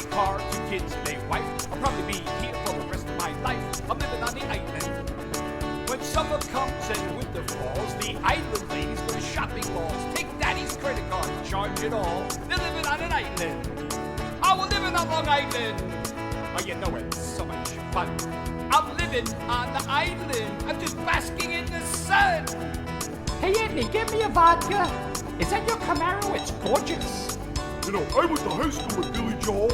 with cars and kids and a wife. I'll probably be here for the rest of my life. I'm living on the island. When summer comes and winter falls, the island ladies go to shopping malls. Take daddy's credit card, charge it all. They're living on an island. Oh, we're living on Long Island. Oh, you know it's so much fun. I'm living on the island. I'm just basking in the sun. Hey, Andy, give me a vodka. Is that your Camaro? It's gorgeous. You know, I went to high school with Billy Joel.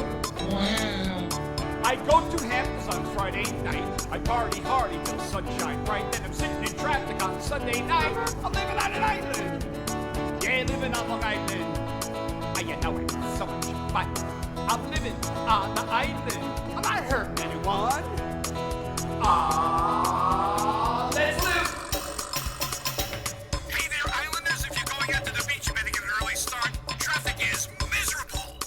I go to Hamptons on Friday night. I party hard till sunshine bright. Then I'm sitting in traffic on Sunday night. I'm living on an island. Yeah, living on Long Island. Oh, you know it's so much fun. I'm living on the island. I'm not hurting anyone. Let's live. Hey there, Islanders. If you're going out to the beach, you better get an early start. Traffic is miserable.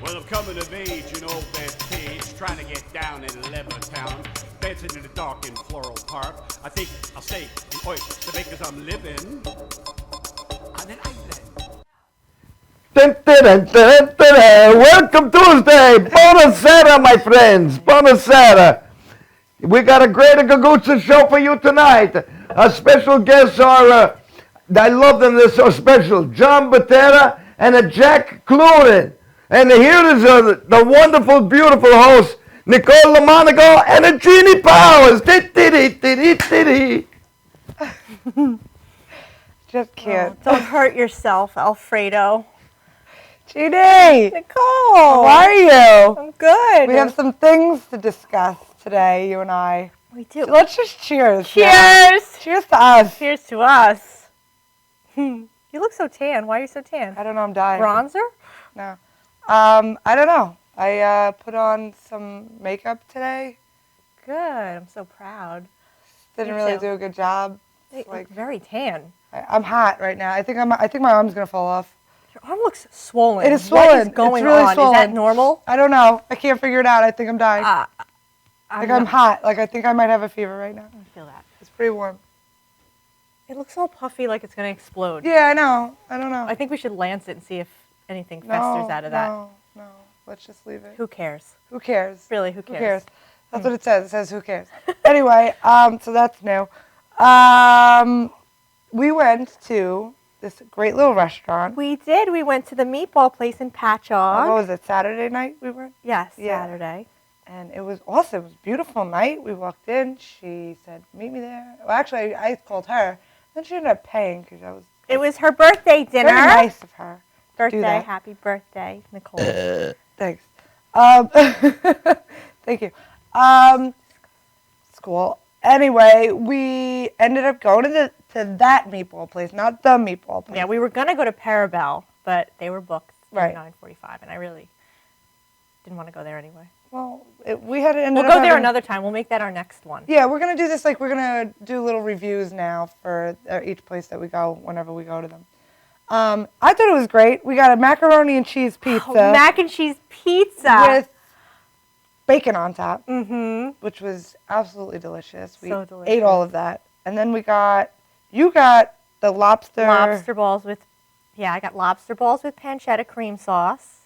Well, I'm coming of age in Old Bethpage, trying to get down in Levittown, dancing in the dark in Floral Park. I think I'll stay in Oyster Bay because I'm living on an island. Welcome Tuesday. Buonasera, my friends. Buonasera. We got a great Gagootz show for you tonight. Our special guests are, I love them, they're so special, John Butera and a Jack Cloonan. And here is the wonderful, beautiful host, Nicole LoMonaco and a Jeannie Powers. Just can't. Oh, don't hurt yourself, Alfredo. Jeannie! Nicole! How are you? I'm good. We have some things to discuss today, you and I. We do. Let's just cheers. Cheers! Now. Cheers to us. Cheers to us. You look so tan. Why are you so tan? I don't know, I'm dying. Bronzer? No. I don't know. I put on some makeup today. Good. I'm so proud. Didn't Me really too. do a good job. You Like look very tan. I'm hot right now. I think my arm's gonna fall off. Your arm looks swollen. It is swollen. What is going It's really on? swollen. Is that normal? I don't know. I can't figure it out. I think I'm dying. I'm I'm hot. Like I think I might have a fever right now. I feel that. It's pretty warm. It looks all puffy like it's going to explode. Yeah, I know. I don't know. I think we should lance it and see if anything festers out of that. No. Let's just leave it. Who cares? Who cares? Really, who cares? That's what it says. It says who cares. Anyway, so that's new. We went to this great little restaurant. We did. We went to the meatball place in Patchogue. What was it, Saturday night we went? Yes, Yeah. Saturday. And it was awesome. It was a beautiful night. We walked in. She said, meet me there. Well, actually, I called her. Then she ended up paying because I was It was her birthday dinner. very nice of her. Birthday, that. happy birthday, Nicole. Thanks. Thank you. School. Anyway, we ended up going to that meatball place, not the meatball place. Yeah, we were going to go to Parabelle, but they were booked Right. at 9:45, and I really didn't want to go there anyway. Well, we had to end We'll up go there having- another time. We'll make that our next one. Yeah, we're going to do this, like, we're going to do little reviews now for each place that we go whenever we go to them. I thought it was great. We got a macaroni and cheese pizza. Oh, mac and cheese pizza. with bacon on top, Mm-hmm. which was absolutely delicious. We So ate delicious. all of that. And then you got the lobster. Lobster balls with, I got lobster balls with pancetta cream sauce.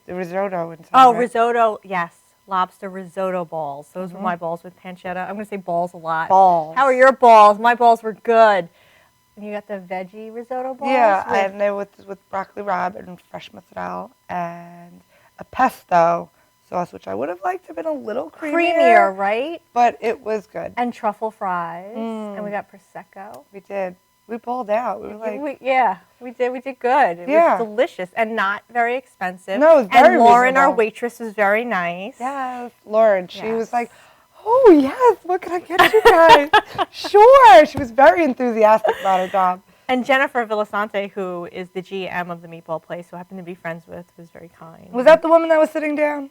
The risotto inside. Oh, right? risotto, yes. Lobster risotto balls. Those were my balls with pancetta. I'm going to say balls a lot. Balls. How are your balls? My balls were good. And you got the veggie risotto balls? Yeah, with- and they with broccoli rabe and fresh mozzarella and a pesto sauce, which I would have liked to have been a little creamier, right? but it was good. And truffle fries. And we got Prosecco. We did. We balled out. We were like, we did. We did good. It Yeah. was delicious and not very expensive. No, it was very And Lauren, our reasonable. waitress, was very nice. yes, Lauren. She Yes. was like, oh yes, what can I get you guys? Sure. She was very enthusiastic about her job. And Jennifer Villasante, who is the GM of the meatball place, who I happen to be friends with, was very kind. Was that the woman that was sitting down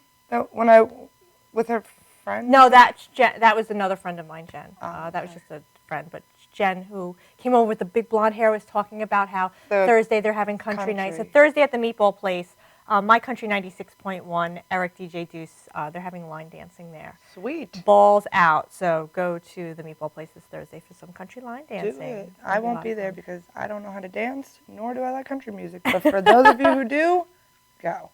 with her friend? No, that was another friend of mine, Jen. Oh, That was just a friend. But Jen, who came over with the big blonde hair, was talking about how The Thursday they're having country night. So country. Thursday at the meatball place, My Country 96.1, Eric DJ Deuce, they're having line dancing there. Sweet. Balls out. So go to the meatball place this Thursday for some country line dancing. Do it. It'll I a won't lot be of there fun. because I don't know how to dance, nor do I like country music. But for those of you who do, go.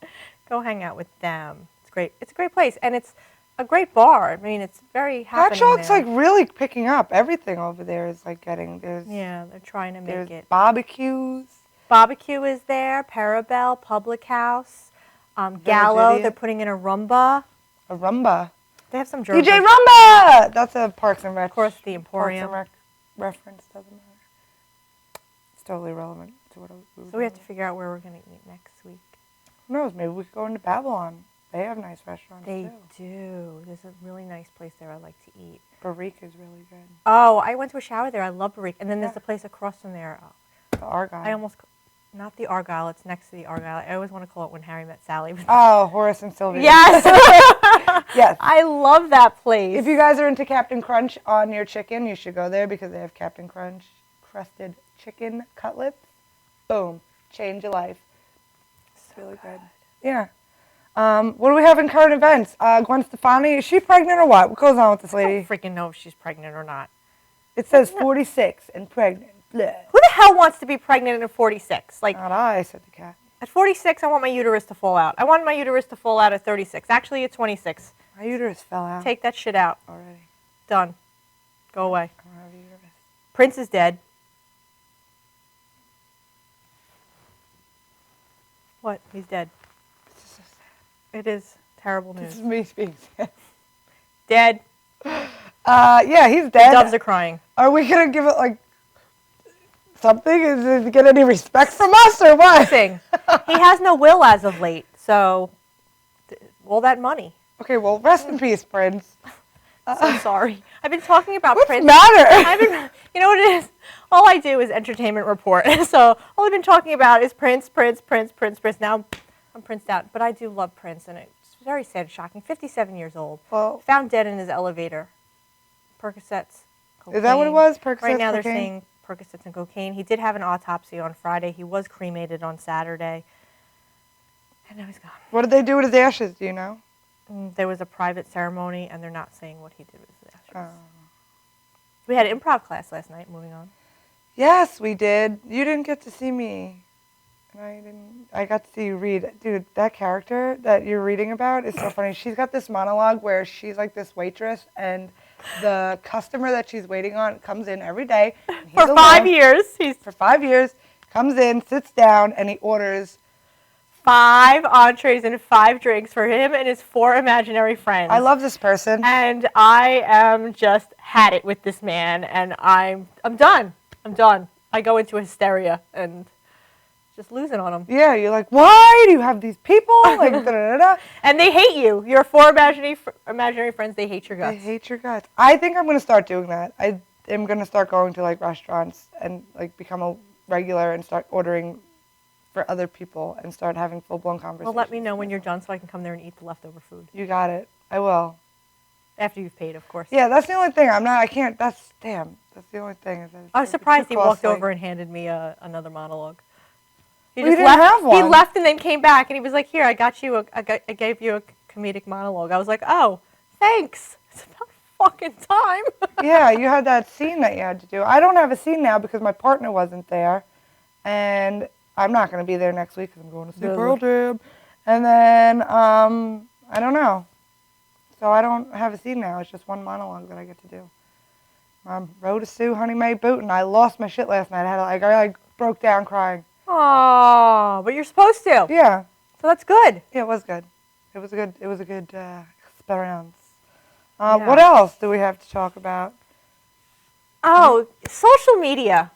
Go hang out with them. great. It's a great place, and it's a great bar. I mean, it's very happening Patchogue's there. like really picking up. Everything over there is like getting, they're trying to make it. barbecues. Barbecue is there, Parabel, Public House, Gallo. Idiot. They're putting in a rumba. A rumba. They have some German. DJ Rumba! That's a Parks and Rec. Of course, the Parks Emporium. and Rec reference doesn't matter. It's totally irrelevant to what we were So we have to doing. figure out where we're going to eat next week. Who knows? Maybe we could go into Babylon. They have nice restaurants They too. do. There's a really nice place there I like to eat. Barik is really good. Oh, I went to a shower there. I love Barik. And then there's Yeah. a place across from there. The Argyle. I almost, not the Argyle. It's next to the Argyle. I always want to call it When Harry Met Sally. Oh, Horace and Sylvia. Yes. Yes. I love that place. If you guys are into Captain Crunch on your chicken, you should go there because they have Captain Crunch crusted chicken cutlets. Boom. Change your life. It's really good. Yeah. What do we have in current events? Gwen Stefani, is she pregnant or what? What goes on with this I lady? don't freaking know if she's pregnant or not. It says 46 and pregnant. Blech. Who the hell wants to be pregnant at 46? Like, Not I, said the cat. at 46, I want my uterus to fall out. I want my uterus to fall out at 36. Actually, at 26. My uterus fell out Take that shit out. already. Done. Go away. I don't have a uterus. Prince is dead. What? He's dead. This is so sad. It is terrible This news. is me speaking sad. Dead. Yeah, he's The dead. doves are crying. Are we going to give it like something? Is it get any respect from us or what? Nothing. He has no will as of late, so all that money. Okay, well, rest in peace, Prince. So sorry. I've been talking about What's Prince. the matter? I've been, you know what it is? All I do is entertainment report. So all I've been talking about is Prince. Now I'm Princed out. But I do love Prince, and it's very sad and shocking. 57 years old. Well, Found dead in his elevator. Percocets, cocaine. is that what it was? Percocets, Right now they're cocaine? saying Percocets and cocaine. He did have an autopsy on Friday. He was cremated on Saturday. And now he's gone. What did they do with his ashes? Do you know? There was a private ceremony, and they're not saying what he did with his ashes. Oh. We had improv class last night. Moving on. Yes, we did. You didn't get to see me. And I didn't. I got to see you read. Dude, that character that you're reading about is so funny. She's got this monologue where she's like this waitress, and the customer that she's waiting on comes in every day. And he's For alone 5 years, he's For 5 years, comes in, sits down, and he orders. 5 entrees and 5 drinks for him and his 4 imaginary friends. I love this person. And I am just had it with this man, and I'm done. I'm done. I go into hysteria and just losing on him. Yeah, you're like, why do you have these people? Like, da-da-da-da. And they hate you. Your 4 imaginary friends, they hate your I guts. hate your guts. I think I'm going to start doing that. I am going to start going to, like, restaurants and, like, become a regular and start ordering for other people and start having full-blown conversations. Well, let me know when you're done so I can come there and eat the leftover food. You got it. I will. After you've paid, of course. Yeah, that's the only thing. I can't, that's the only thing. Is that it's I was too surprised he walked costly. over and handed me another monologue. He Well, you just didn't left. have one. He left and then came back and he was like, "Here, I got you. I gave you a comedic monologue." I was like, "Oh, thanks. It's about fucking time." Yeah, you had that scene that you had to do. I don't have a scene now because my partner wasn't there, and I'm not going to be there next week because I'm going to see Really? Pearl Jam. And then, I don't know. So I don't have a scene now. It's just one monologue that I get to do. Road to Sue, Honey May Boot, and I lost my shit last night. I broke down crying. Oh, but you're supposed to. Yeah, So that's good. yeah, it was good. It was a good experience. Yeah. What else do we have to talk about? Oh, social media.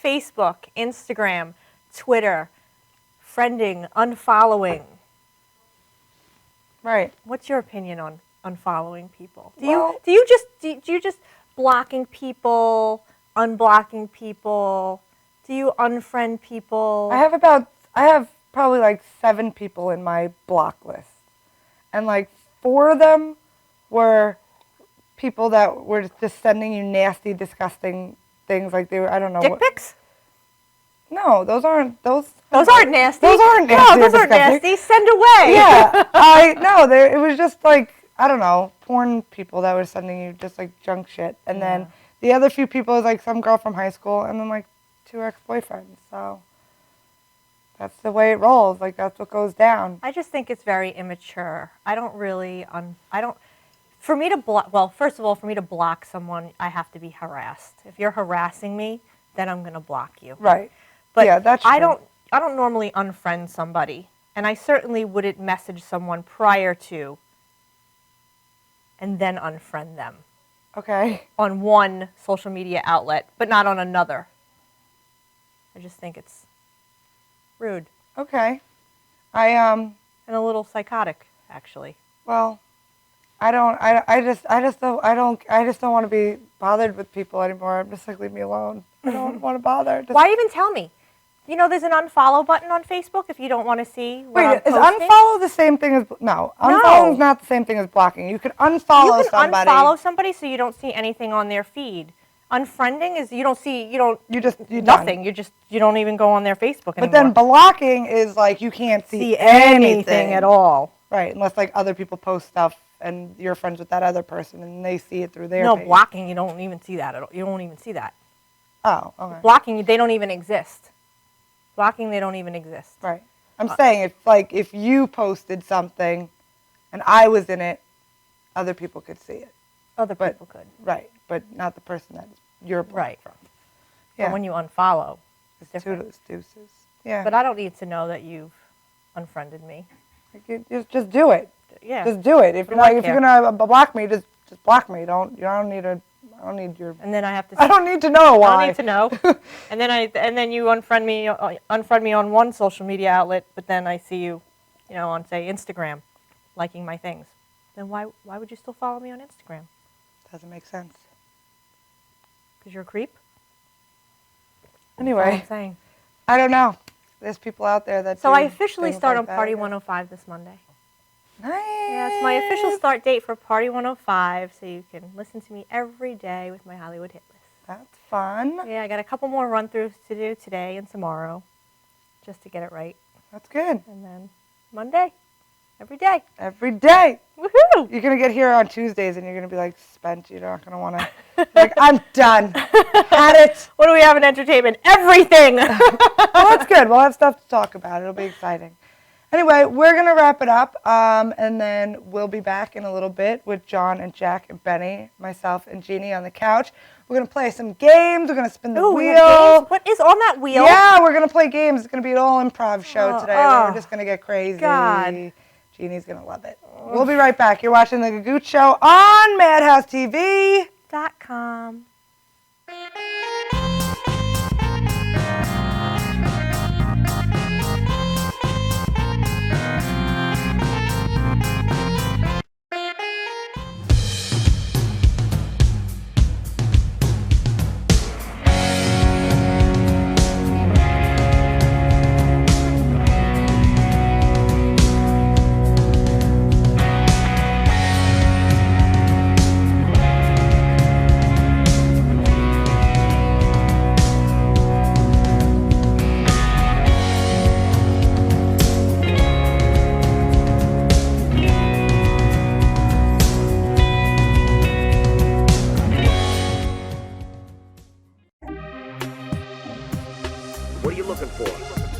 Facebook, Instagram, Twitter, friending, unfollowing. Right. What's your opinion on unfollowing people? Well- Do you just blocking people, unblocking people? Do you unfriend people? I have probably like 7 people in my block list. And like 4 of them were people that were just sending you nasty, disgusting things. Like they were, I don't know. Dick pics? No, those aren't Those aren't nasty. Those aren't nasty. No, those aren't disgusting. nasty. Send away. Yeah, it was just like, I don't know, porn people that were sending you just like junk shit. And then the other few people was like some girl from high school and then like 2 ex-boyfriends. So That's the way it rolls. Like, that's what goes down. I just think it's very immature. I don't really, for me to block, well, first of all, for me to block someone, I have to be harassed. If you're harassing me, then I'm going to block you. Right. But yeah, that's I true. don't normally unfriend somebody, and I certainly wouldn't message someone prior to and then unfriend them Okay. on one social media outlet, but not on another. I just think it's rude Okay. and a little psychotic, actually. Well, I just don't want to be bothered with people anymore. I'm just like, leave me alone. I don't want to bother. Just, Why even tell me? You know, there's an unfollow button on Facebook if you don't want to see what wait, I'm is posting. unfollow the same thing as no? Unfollow is not the same thing as blocking. You can unfollow You can somebody. unfollow somebody so you don't see anything on their feed. Unfriending is you You nothing. You don't even go on their Facebook anymore. But then blocking is like you can't see anything at all. Right, unless like other people post stuff and you're friends with that other person and they see it through their No, page. blocking, you don't even see that at all. You don't even see that. Oh, okay. Blocking, they don't even exist. Blocking, they don't even exist. Right. I'm saying if you posted something and I was in it, other people could see it. Other But- people could. Right, but not the person that you're blocked Right. from. But when you unfollow, it's different. Toodles deuces. Yeah. But I don't need to know that you've unfriended me. Like, just do it. Yeah. Just do it. If What do I you're care? gonna block me, just block me. I don't need your. And then I have to. I don't need to know why. I don't need to know. and then you unfriend me on one social media outlet, but then I see you, on say Instagram, liking my things. Then why would you still follow me on Instagram? Doesn't make sense. Because you're a creep. That's all Anyway, I'm saying. I don't know. There's people out there that. So do I officially things start like on that, Party I guess. 105 this Monday. Nice. Yeah, it's my official start date for Party 105, so you can listen to me every day with my Hollywood hit list. That's fun. Yeah, I got a couple more run-throughs to do today and tomorrow, just to get it right. That's good. And then Monday, every day. Every day. Woohoo! You're gonna get here on Tuesdays and you're gonna be like spent. You're not gonna want to. Like, I'm done. Had it. What do we have in entertainment? Everything! Well, that's good. We'll have stuff to talk about. It'll be exciting. Anyway, we're going to wrap it up, and then we'll be back in a little bit with John and Jack and Benny, myself and Jeannie on the couch. We're going to play some games. We're going to spin the Ooh, we have wheel. games? What is on that wheel? Yeah, we're going to play games. It's going to be an all improv show today. oh, We're just going to get crazy. God. Jeannie's going to love it. We'll be right back. You're watching the Gagootz Show on Madhouse TV. .com. What are you looking for?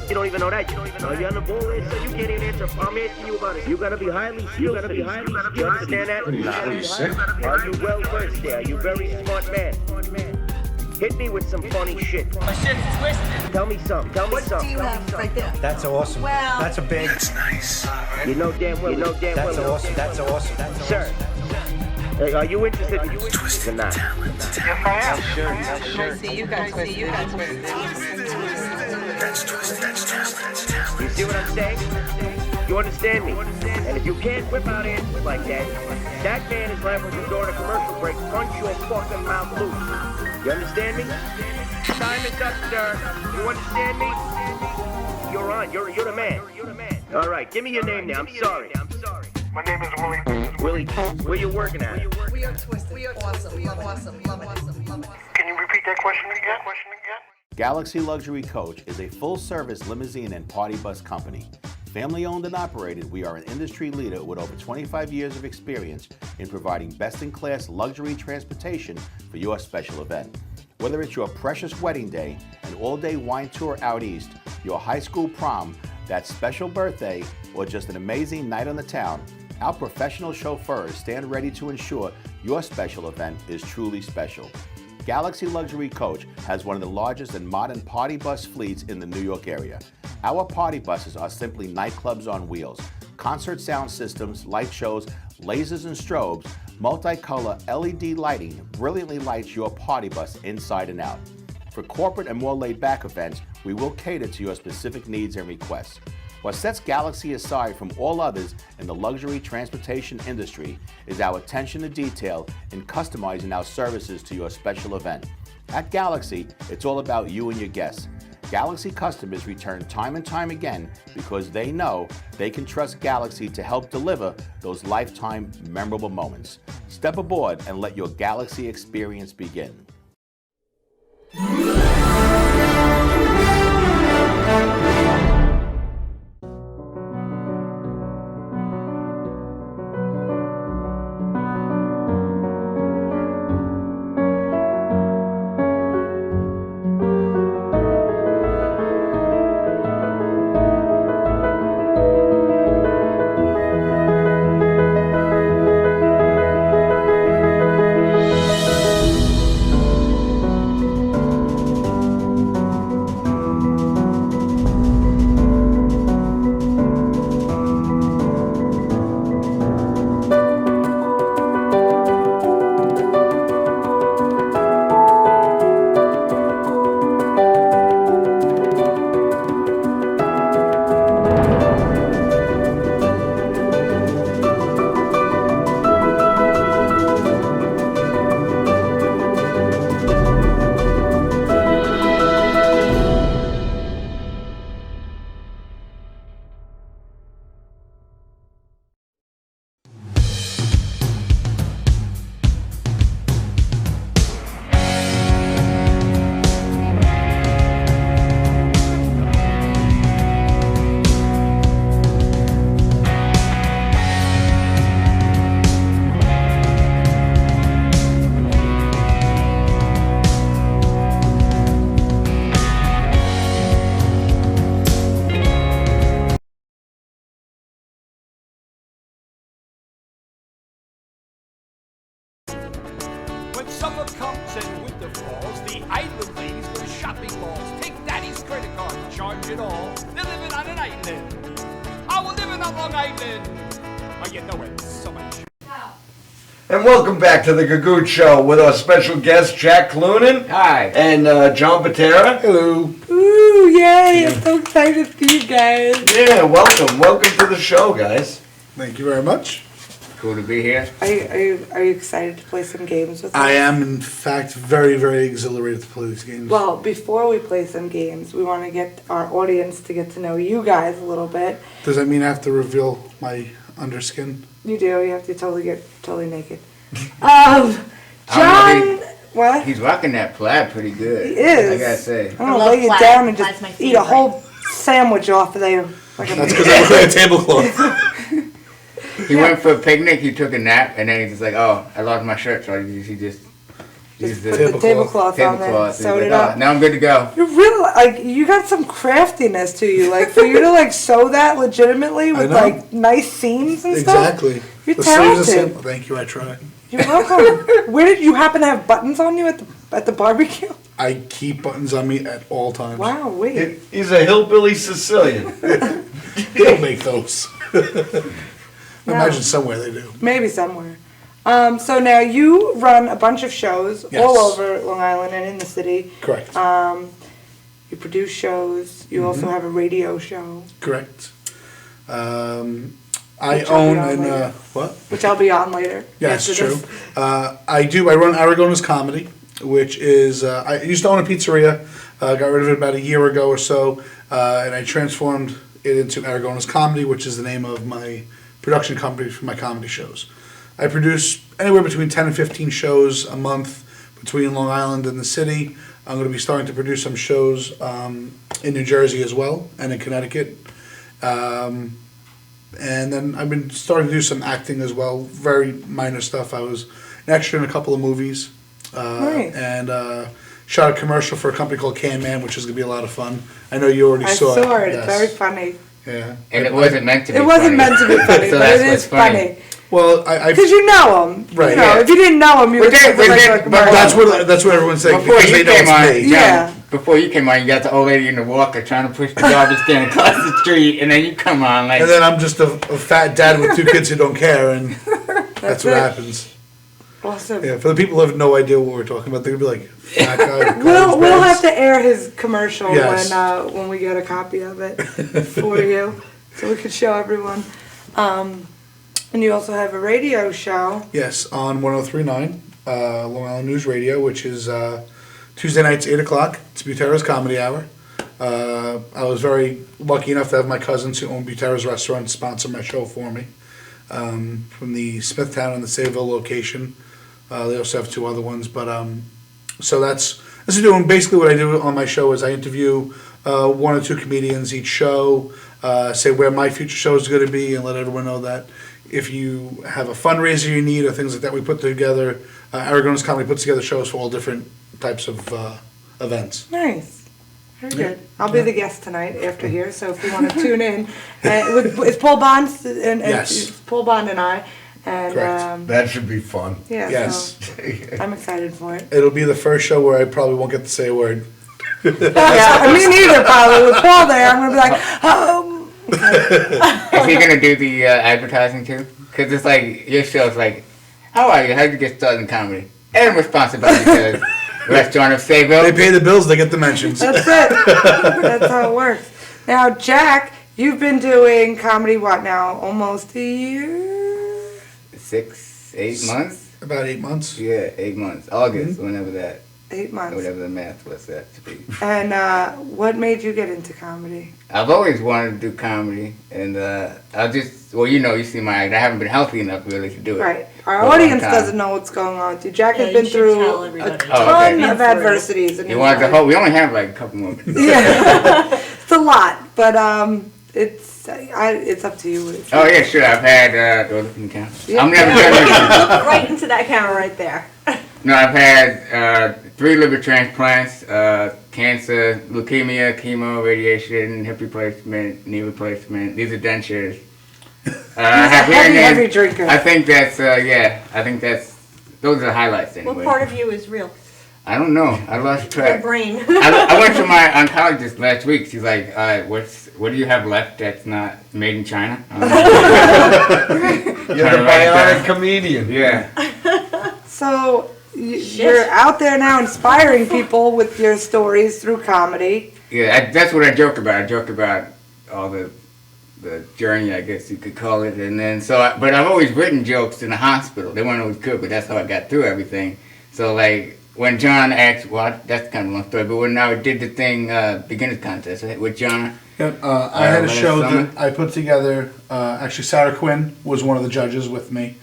You don't even know that. You don't even know you're on the ball list, so you can't even answer. I'm asking you about it. You gotta be highly skilled. You gotta be highly skilled. You understand that? Are you well versed there? Are you very smart man? Hit me with some funny shit. My shit's twisted. Tell me something. Tell me What do something. you have right there? That's awesome. Well- That's a big. You know damn well. You know damn well. That's awesome. That's awesome. That's Sir, are you interested in twisted or not? I see you guys. You see what I'm saying? You understand me? And if you can't whip out answers like that, that man is liable to go to commercial break, punch your fucking mouth loose. You understand me? Time is up, sir. You understand me? You're on. You're the man. All right, give me your name now. I'm sorry. My name is Willie. Willie, where you working at? We are twisted. We are awesome. Love awesome. Love awesome. Love awesome. Can you repeat that question again? Galaxy Luxury Coach is a full-service limousine and party bus company. Family-owned and operated, we are an industry leader with over 25 years of experience in providing best-in-class luxury transportation for your special event. Whether it's your precious wedding day, an all-day wine tour out east, your high school prom, that special birthday, or just an amazing night on the town, our professional chauffeurs stand ready to ensure your special event is truly special. Galaxy Luxury Coach has one of the largest and modern party bus fleets in the New York area. Our party buses are simply nightclubs on wheels. Concert sound systems, light shows, lasers and strobes, multicolor LED lighting brilliantly lights your party bus inside and out. For corporate and more laid-back events, we will cater to your specific needs and requests. What sets Galaxy aside from all others in the luxury transportation industry is our attention to detail in customizing our services to your special event. At Galaxy, it's all about you and your guests. Galaxy customers return time and time again because they know they can trust Galaxy to help deliver those lifetime memorable moments. Step aboard and let your Galaxy experience begin. When summer comes and winter falls, the island ladies go to shopping malls. Take daddy's credit card and charge it all. They're living on an island. Oh, we're living on Long Island. Oh, you know it so much. And welcome back to the Gagootz Show with our special guest, Jack Cloonan. Hi. And John Butera. Hello. Ooh, yay! I'm so excited to see you guys. Yeah, welcome. Welcome to the show, guys. Thank you very much. Cool to be here. Are you excited to play some games with us? I am, in fact, very, very exhilarated to play these games. Well, before we play some games, we want to get our audience to get to know you guys a little bit. Does that mean I have to reveal my underskin? You do. You have to get totally naked. John, what? He's rocking that plaid pretty good. He is. I gotta say. I'm gonna lay you plaid. down and Plaid's my just eat a favorite. whole sandwich off of there. Like That's because I look like a tablecloth. He went for a picnic, he took a nap, and then he's just like, oh, I lost my shirt, so he just used put the tablecloth on there. tablecloth. Sewed He's it like, up. oh, now I'm good to go. You're really like you got some craftiness to you. Like for you to like sew that legitimately with know. like nice seams and stuff. Exactly. You're The sleeves are talented. simple. Thank you, I try. You're welcome. Where did you happen to have buttons on you at the barbecue? I keep buttons on me at all times. Wow, wait. He's a hillbilly Sicilian. They don't make those. Imagine somewhere they do. Maybe somewhere. So now you run a bunch of shows Yes. all over Long Island and in the city. Correct. You produce shows. You also have a radio show, Correct. I Which I'll own be on an later. what? which I'll be on later. Yes, after true. this. I run Aragona's Comedy, which is, I used to own a pizzeria, got rid of it about a year ago or so, and I transformed it into Aragona's Comedy, which is the name of my production company for my comedy shows. I produce anywhere between 10 and 15 shows a month between Long Island and the city. I'm going to be starting to produce some shows in New Jersey as well, and in Connecticut. And then I've been starting to do some acting as well, very minor stuff. I was an extra in a couple of movies, Nice. and shot a commercial for a company called Can Man, which is gonna be a lot of fun. I know you already I saw saw it. it. It's Yes. very funny. Yeah. And it wasn't meant to be It wasn't funny. meant to be funny, So but that's it what's is funny. Well, I Because you know him. Right, You know, yeah. if you didn't know him, you But would that- think but like that- a but commercial. that's what everyone's saying Before because you they know came it's on, me. John, Yeah. before you came on, you got the old lady in the walker trying to push the garbage can across the street, and then you come on like. And then I'm just a fat dad with 2 kids who don't care, and that's what it. happens. Awesome. Yeah, for the people who have no idea what we're talking about, they're gonna be like, fat guy. with We'll garbage have bags. to air his commercial Yes. when we get a copy of it for you, so we could show everyone. And you also have a radio show. Yes, on 103.9, Long Island News Radio, which is Tuesday nights, 8 o'clock. It's Butera's Comedy Hour. I was very lucky enough to have my cousins who own Butera's restaurant sponsor my show for me. From the Smithtown and the Sayville location. They also have 2 other ones, but so this is doing basically what I do on my show is I interview 1 or 2 comedians each show, say where my future show is going to be, and let everyone know that if you have a fundraiser you need or things like that, we put together. Aragona's Comedy puts together shows for all different types of events. Nice. Very good. I'll be the guest tonight after here, so if you want to tune in, it's Paul Bond and Yes. it's Paul Bond and I, and Correct. That should be fun. yeah, Yes. so I'm excited for it. It'll be the first show where I probably won't get to say a word. Yeah, me neither. Probably with Paul there, I'm gonna be like, Is he gonna do the advertising too? Because it's like your show's like, how are you? How'd you get started in comedy? And responsibility to Restaurant of They Sayville. pay the bills, they get the mentions. That's it. That's how it works. Now, Jack, you've been doing comedy what now? Almost a year? 6, 8 months. About 8 months. Yeah, 8 months. August, whenever that, 8 months. whatever the math was that to be. And what made you get into comedy? I've always wanted to do comedy, and I just, well, you see my act. I haven't been healthy enough really to do it. Right. Our for a long audience time. doesn't know what's going on with you. Jack Yeah, has you been should through tell a everybody. ton Oh, okay. of adversities. In You his want the life. whole? We only have like a couple more minutes. Yeah. It's a lot, but it's up to you. Oh yeah, sure. I've had. Do I look in the camera? Yeah. I'm never done. Look right into that camera right there. No, I've had 3 liver transplants, cancer, leukemia, chemo, radiation, hip replacement, knee replacement. These are dentures. I have hearing aids. heavy drinker. I think that's I think that's those are the highlights anyway. What part of you is real? I don't know. I lost Your track. brain. I went to my oncologist last week. She's like, what do you have left that's not made in China? You're the bionic comedian. Yeah. So you're out there now inspiring people with your stories through comedy. Yeah, that's what I joke about. I joke about all the journey, I guess you could call it. And then, but I've always written jokes in the hospital. They weren't always good, but that's how I got through everything. So, like, when John asked, well, that's kind of a long story, but when I did the thing, beginners contest with John. Yep, I had a last show summer. that I put together. Actually, Sarah Quinn was one of the judges with me.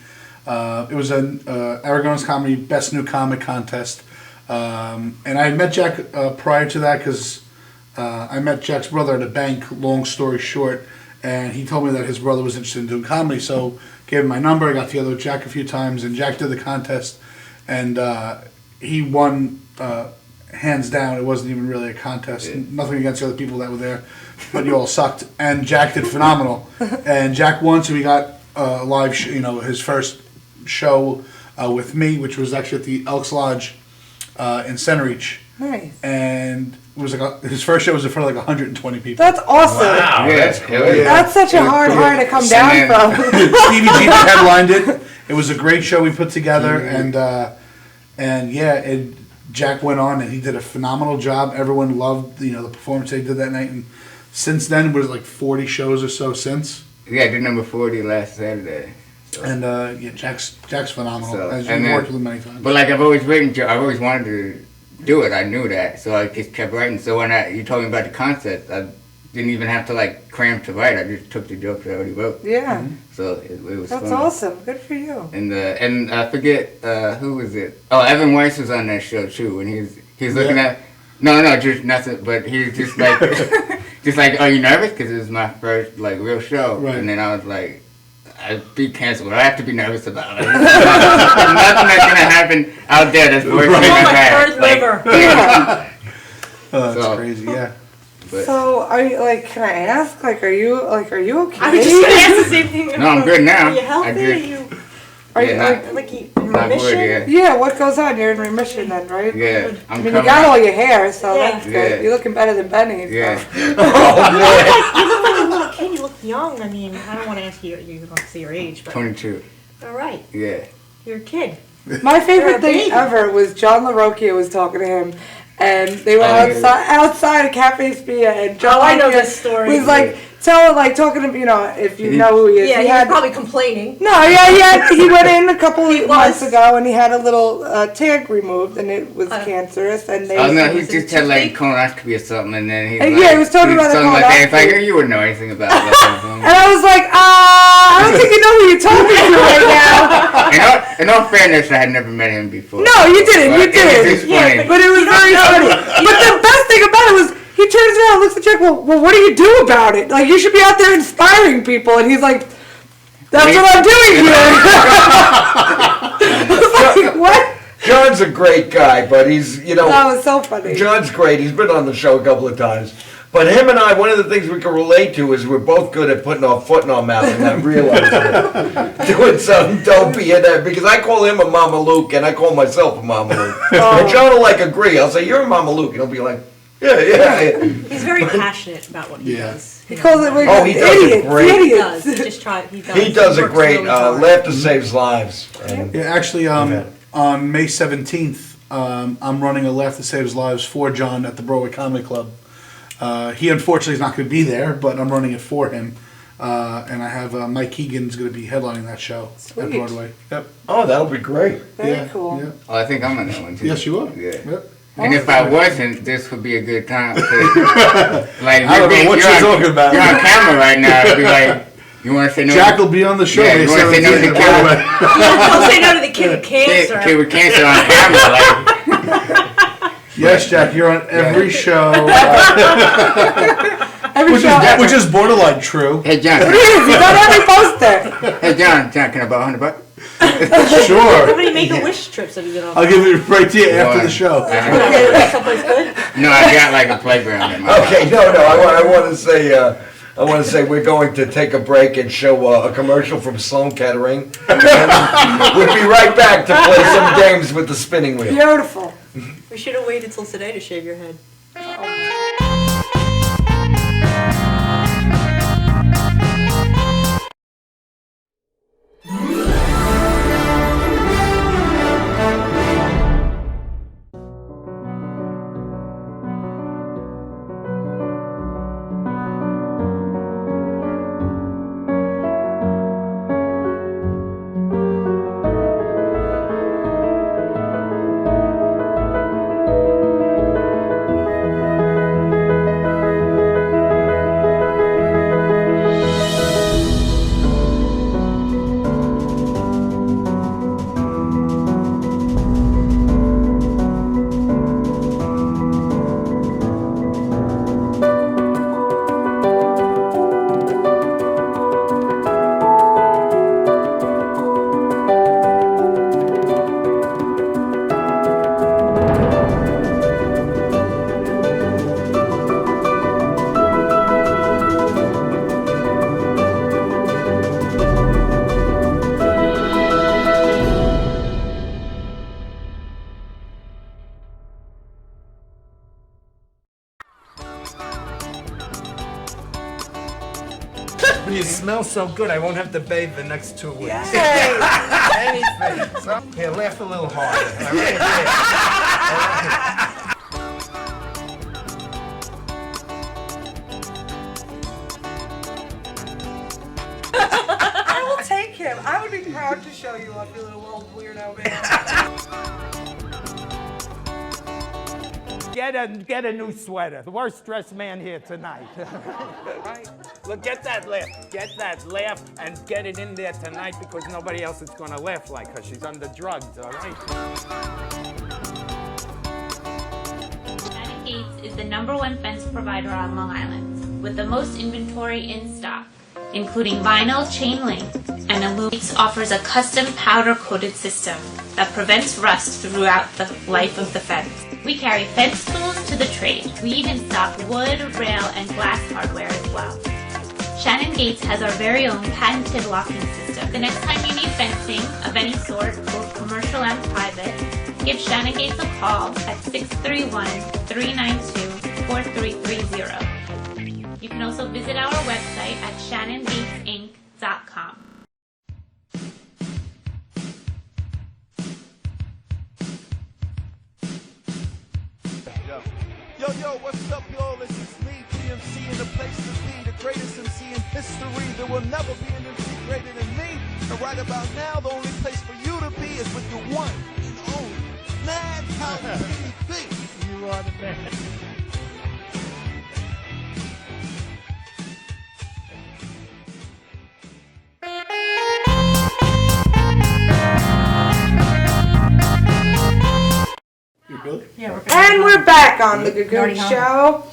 It was an Aragona's Comedy Best New Comic contest. And I had met Jack prior to that because I met Jack's brother at a bank, long story short, and he told me that his brother was interested in doing comedy, so gave him my number. I got together with Jack a few times, and Jack did the contest, and he won hands down. It wasn't even really a contest. Yeah. Nothing against the other people that were there, but you all sucked. And Jack did phenomenal. And Jack won, so he got a live, his first show with me, which was actually at the Elks Lodge in Centereach. Nice. And it was his first show was in front of like 120 people. That's awesome. Wow, Yeah, that's it cool. was- That's such a hard to come down And from. Stevie G headlined it. It was a great show we put together, and Jack went on and he did a phenomenal job. Everyone loved the performance they did that night, and since then it was like 40 shows or so since. Yeah, I did number 40 last Saturday. So. And Jack's phenomenal. So, As and you've then- worked with him many times. But like I've always written, I've always wanted to do it. I knew that, so I just kept writing. So when you told me about the concept, I didn't even have to like cram to write. I just took the jokes I already wrote. Yeah. So it was That's fun. awesome. Good for you. And I forget who was it? Oh, Evan Weiss was on that show too, and he's looking at. No, just nothing. But he's just like, just like, are you nervous? Because it was my first like real show, Right. and then I was like, I'd be canceled. I have to be nervous about it. There's nothing that's gonna happen out there that's worse than that. Third liver. That's So- crazy. Yeah. But- So, are you like? Can I ask? Like, are you okay? I was just gonna ask the same thing. No, I'm good now. Are you healthy? I Are just- you Are you Yeah, like? in Not remission? good, yeah. Yeah. What goes on? You're in remission then, right? Yeah, I I'm mean, you coming. got all your hair, so Yeah. that's good. Yeah. You're looking better than Benny. So. Yeah. You look like a little kid. You look young. I mean, I don't want to ask you. You don't say your age, but 22. all right, Yeah. you're a kid. My You're a favorite thing baby. ever was John LaRocchia was talking to him, and they were Oh, yeah. outside of Cafe Spia, and John Oh, I know LaRocchia this story. was like talking to if you know who he is. Yeah, he you're had probably complaining. no, yeah, he went in a couple He of months was. ago, and he had a little tag removed, and it was cancerous, and they. Oh no, was he it just had like toothpick? colonoscopy or something, and then he. Yeah, he was talking about the something like that. It's like colonoscopy. you wouldn't know anything about it. And I was like, I don't think you know who you're talking to right now. In all fairness, I had never met him before. No, you didn't. You But it was didn't. just funny. But it was very funny. But the best thing about it was he turns around and looks at Jack. Well, what do you do about it? Like, you should be out there inspiring people. And he's like, that's what I'm doing here. I was like, what? John's a great guy, but he's, That was so funny. John's great. He's been on the show a couple of times. But him and I, one of the things we can relate to is we're both good at putting our foot in our mouth and not realizing it. Doing something dopey in there. Because I call him a Mama Luke and I call myself a Mama Luke. And John will agree. I'll say, you're a Mama Luke. And he'll be like, yeah. He's very passionate about what he Yeah. does. He calls it Oh, he does it idiots. great. He Idiots. does. He just try. He does. He does a works great, really hard. laughter saves lives. And Yeah, actually, on May 17th, I'm running a Laugh That Saves Lives for John at the Broadway Comedy Club. He unfortunately is not going to be there, but I'm running it for him. And I have Mike Keegan's going to be headlining that show Sweet. at Broadway. Yep. oh, that'll be great. Very Yeah, cool. yeah. Oh, I think I'm on that one too. Yes, you are. Yeah. Yep. And if I wasn't, this would be a good time. Like, I don't know what you're talking about. You're on camera right now. It'd be like, you want to say no? Jack will be on the show. Yeah, May you wanna say no to 17th the at Broadway. Don't say no to the kid with cancer. Kid with cancer on camera. Like, Yes, Jack, you're on every show, Every show. which is borderline true. hey John, It is. He's on every poster. hey John, can I borrow $100? How Sure. many Make-A-Wish trips have you been on? I'll give it right to you after Boy. the show. Okay, someplace good? No, I got like a playground in my house. Okay, no, I want to say, we're going to take a break and show a commercial from Sloan Kettering. And we'll be right back to play some games with the spinning wheel. Beautiful. We should have waited till today to shave your head. You smell so good, I won't have to bathe the next 2 weeks. Anything. So, here, laugh a little harder. All right? I will take him. I would be proud to show you off, you little old weirdo man. Get a new sweater. The worst dressed man here tonight. Right? Look, get that laugh, and get it in there tonight because nobody else is going to laugh like her. She's under drugs, all right? Gagootz is the #1 fence provider on Long Island with the most inventory in stock. including vinyl chain link, and Gagootz offers a custom powder-coated system that prevents rust throughout the life of the fence. We carry fence tools to the trade. We even stock wood, rail, and glass hardware as well. Shannon Gates has our very own patented locking system. The next time you need fencing of any sort, both commercial and private, give Shannon Gates a call at 631-392-4330. You can also visit our website at shannongatesinc.com. Yo, what's up, y'all? This is me, TMC, in the place to be, the greatest MC in history. There will never be an MC greater than me. And right about now, the only place for you to be is with the one and only Madhouse TV. You are the man. And we're back on the Gagootz Show.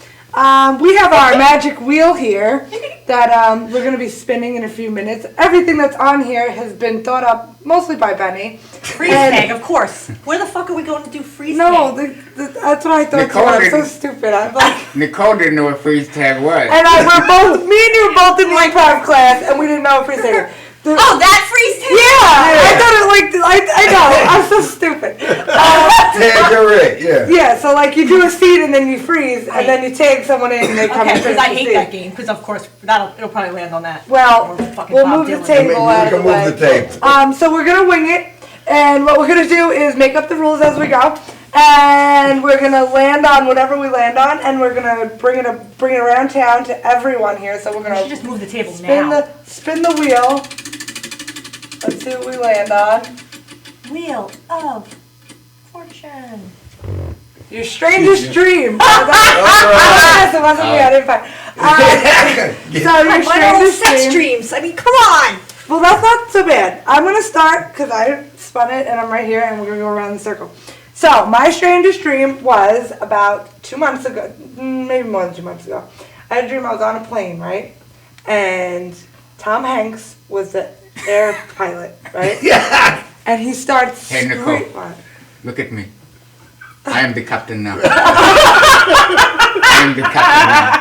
We have our magic wheel here that we're going to be spinning in a few minutes. Everything that's on here has been thought up mostly by Benny. Freeze tag, of course. Where the fuck are we going to do freeze No, tag? that's what I thought Nicole too. I'm so didn't- stupid. I'm like, Nicole didn't know what freeze tag was. and me and you were both in the improv class, and we didn't know what freeze tag was. Oh, that freeze tag? Yeah, I thought it I know, I'm so stupid. Tag her in, yeah. Yeah, so like you do a seed and then you freeze, and then you tag someone in and they come Okay, and because finish I the hate seed. that game, because of course it'll probably land on that. Well, Or fucking we'll Bob move the Dylan. table We out of can the way. move the table. So we're gonna wing it, and what we're gonna do is make up the rules as we go, and we're gonna land on whatever we land on, and we're gonna bring it around town to everyone here. So we're We gonna should just move the table spin now. spin the wheel. Let's see what we land on. Wheel of Fortune. Your strangest dream. Yes, it wasn't me. I didn't find. So your strangest sex dream. dreams. I mean, come on. Well, that's not so bad. I'm going to start because I spun it and I'm right here and we're going to go around the circle. So, my strangest dream was about 2 months ago, maybe more than 2 months ago. I had a dream I was on a plane, right? And Tom Hanks was the air pilot, right? Yeah. And he starts Hey, Nicole. screaming. Look at me. I am the captain now. I am the captain now.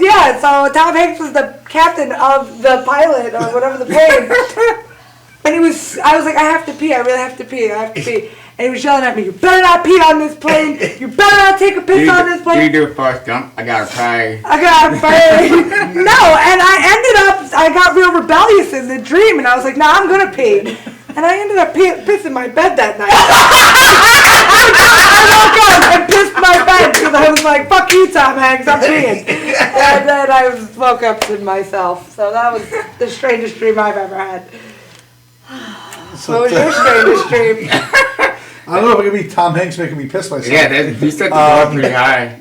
Yeah, so Tom Hanks was the captain of the pilot or whatever the plane. And I was like, I have to pee, I really have to pee, I have to pee. And he was yelling at me, you better not pee on this plane, you better not take a piss on this Do you plane. do a Forrest Gump? I gotta pray. I got afraid. No, and I got real rebellious in the dream, and I was like, nah, I'm gonna pee. And I ended up pissing my bed that night. I woke up and pissed my bed because I was like, fuck you, Tom Hanks, I'm peeing. And then I woke up to myself. So that was the strangest dream I've ever had. What was your strangest dream? I don't know if it could be Tom Hanks making me piss myself. Yeah, you set the bar pretty high.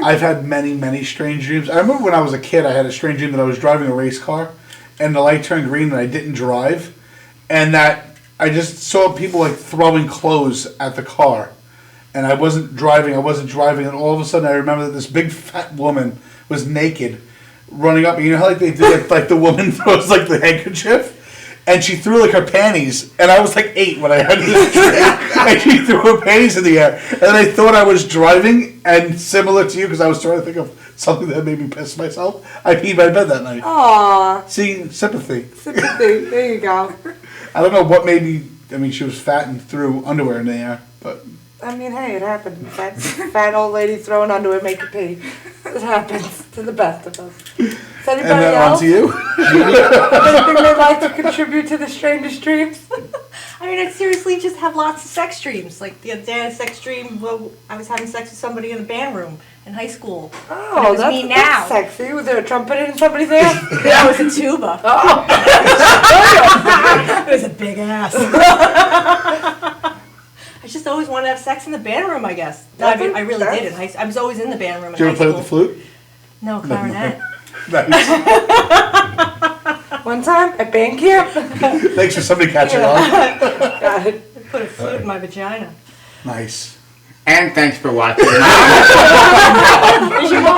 I've had many, many strange dreams. I remember when I was a kid, I had a strange dream that I was driving a race car, and the light turned green, and I didn't drive, and that I just saw people like throwing clothes at the car, and I wasn't driving, and all of a sudden I remember that this big fat woman was naked, running up. You know how like they do it, like the woman throws like the handkerchief? And she threw like her panties, and I was like 8 when I had this dream, and she threw her panties in the air, and I thought I was driving, and similar to you, because I was trying to think of something that made me piss myself, I peed my bed that night. Aww. See, sympathy. Sympathy. There you go. I don't know what made me, I mean, she was fat and threw underwear in the air, but... I mean, hey, it happens. Fat old lady throwing underwear make you pee. It happens to the best of us. Is anybody And then on else? to you. Anything they'd like to contribute to the strangest dreams? I mean, I seriously just have lots of sex dreams. Like the other day I had a sex dream, well, I was having sex with somebody in the band room in high school. Oh, But it was that's, me that's now. sexy. Was there a trumpet in somebody's ear? That was a tuba. It was a big ass. I just always wanted to have sex in the band room, I guess. No, I mean, I really did. I was always in the band room in Did you high ever play school. with the flute? No, clarinet. Nice. One time at band camp. Thanks for somebody catching on. Got it. I put a flute in my vagina. Nice. And thanks for watching.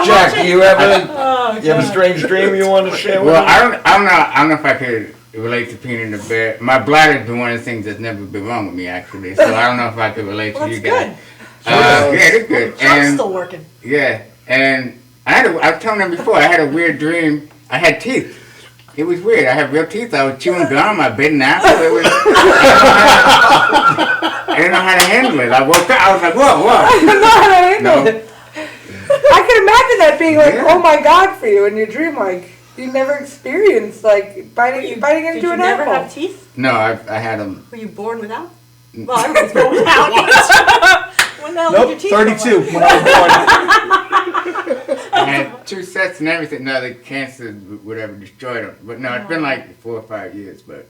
Jack, do you have a strange dream you want to share with Well, us? I don't know if I could relate to peeing in the bed. My bladder's been one of the things that's never been wrong with me, actually. So I don't know if I could relate to you guys. Yeah, it's good. Trump's still working. Yeah, and I was telling them before, I had a weird dream. I had teeth. It was weird. I had real teeth. I was chewing gum. I bit an apple. It was. I didn't know how to handle it. I woke up. I was like, whoa. I don't know how to handle it. I can imagine that being like, oh my God, for you in your dream. Like, you never experienced like biting into Did you an never apple. have teeth? No, I had them. Were you born without? Well, everybody's born without. When the hell did your teeth 32 when I was I had 2 sets and everything. No, the cancer, whatever, destroyed them. But no, it's been like 4 or 5 years. But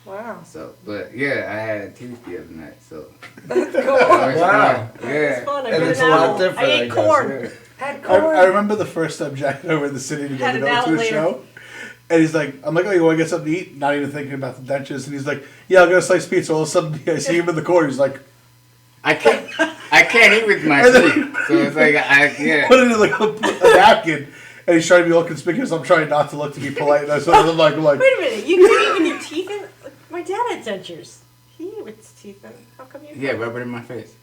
Wow. but yeah, I had teeth the other night. So That's cool. Wow. Yeah. It's fun. I And bit it's an a lot apple. different, I ate guess, corn. yeah. Had born. corn. I remember the first time Jack and I were in the city together Had an going to a outlater. show. And he's like, I'm like, oh, you want to get something to eat? Not even thinking about the dentures. And he's like, yeah, I'll get a slice of pizza. All of a sudden, I see him in the corner. He's like, I can't eat with my teeth. So it's like, yeah. put it in like a napkin. And he's trying to be all conspicuous. I'm trying not to look to be polite. And so I'm like, Wait a minute. You couldn't even your teeth in? My dad had dentures. He ate with his teeth in. How come you? Yeah, rub it in my face.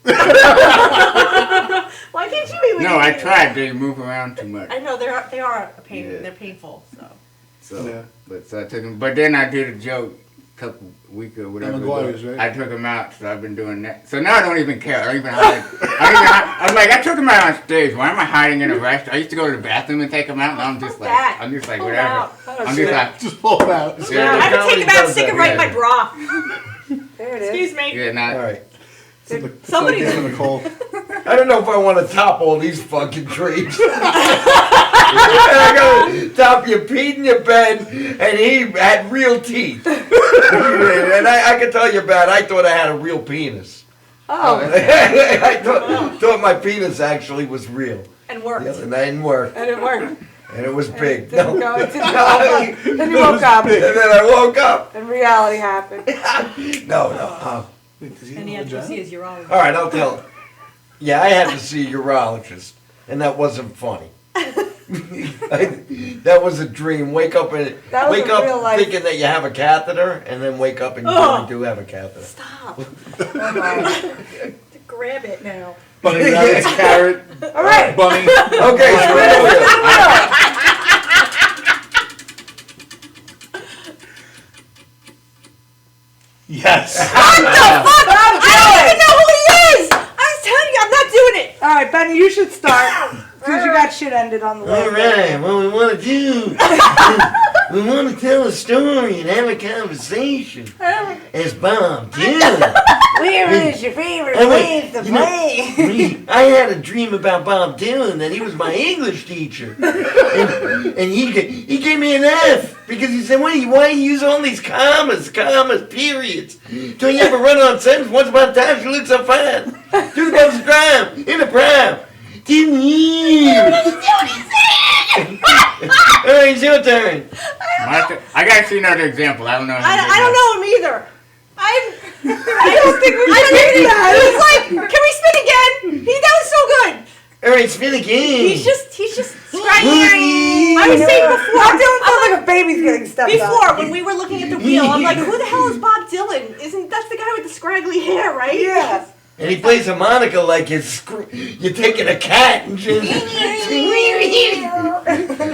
Why can't you eat with No, your I teeth? tried. They move around too much. I know they are a pain. Yeah. They're painful. So. Yeah. So I took him. But then I did a joke a couple weeks or whatever. McGuire's, ago. right? I took him out, so I've been doing that. So now I don't even care. I don't even hide. I was like, I took him out on stage. Why am I hiding in a restaurant? I used to go to the bathroom and take him out, and I'm just like, Pull it whatever. out. I'm just like, just pull him out. Yeah. I haven't taken him out and stick it right in Yeah. my bra. There it is. Excuse me. yeah, not. All right. Somebody. Nicole. I don't know if I want to top all these fucking dreams. I gotta top you peed in your bed, and he had real teeth. And I can tell you about, I thought I had a real penis. Oh. I thought my penis actually was real. And worked. And that didn't work. And it worked. And it was big. Didn't go. It didn't go. Then you woke up. And then I woke up. And reality happened. No. And he had to see his urologist. All right, I'll tell. Yeah, I had to see a urologist, and that wasn't funny. That was a dream. Wake up and That was wake a up real life- thinking that you have a catheter, and then wake up and you really do have a catheter. Stop. Oh, Grab it now. Bunny rabbits, carrot, all right. bunny. Okay, so where are we? Yes. I don't even know who he is. I was telling you, I'm not doing it. All right, Benny, you should start because you got shit ended on the way. All right, what we want to do, we want to tell a story and have a conversation. As Bob Dylan. Where is your favorite Hey, place to you know, play? I had a dream about Bob Dylan that he was my English teacher, and he gave me an F because he said, why you use all these commas, periods? Don't you ever run on sentence? Once upon a time, she looked so fine. Do the most crime in the prime. Didn't you? All right, it's your turn. I gotta see another example. I don't know. I don't know him either. I don't think we I should do that. He was like, can we spin again? That was so good. All right, spin again. He's just scratching. I was saying before. I'm doing something like a baby's getting stepped Before, on. when we were looking at the wheel, I'm like, who the hell is Bob Dylan? That's the guy with the scraggly hair, right? Yes. And he plays harmonica like you're taking a cat and just